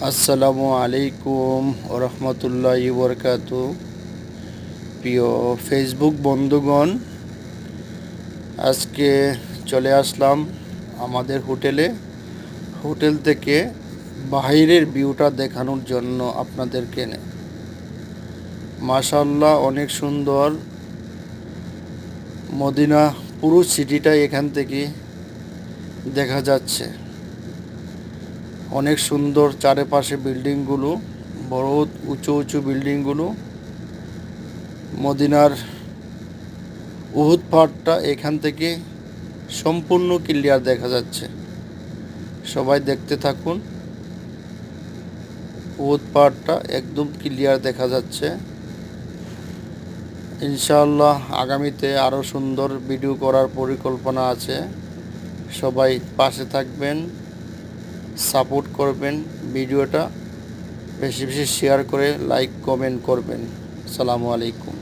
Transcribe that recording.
আসসালামু আলাইকুম ওরহমতুল্লাহি বরকাতু। প্রিয় ফেসবুক বন্ধুগণ, আজকে চলে আসলাম আমাদের হোটেল থেকে বাইরের ভিউটা দেখানোর জন্য আপনাদেরকে। মাশাআল্লাহ, অনেক সুন্দর মদিনা পুরো সিটিটা এখান থেকে দেখা যাচ্ছে। অনেক সুন্দর চারপাশে বিল্ডিংগুলো, বড় উঁচু উঁচু বিল্ডিংগুলো। মদিনার উহুদ পাহাড়টা এখান থেকে সম্পূর্ণ ক্লিয়ার দেখা যাচ্ছে। সবাই দেখতে থাকুন। উহুদ পাহাড়টা একদম ক্লিয়ার দেখা যাচ্ছে। ইনশাআল্লাহ আগামীতে আরও সুন্দর ভিডিও করার পরিকল্পনা আছে। সবাই পাশে থাকবেন, সাপোর্ট করবেন, ভিডিওটা বেশি বেশি শেয়ার করে লাইক কমেন্ট করবেন। আসসালামু আলাইকুম।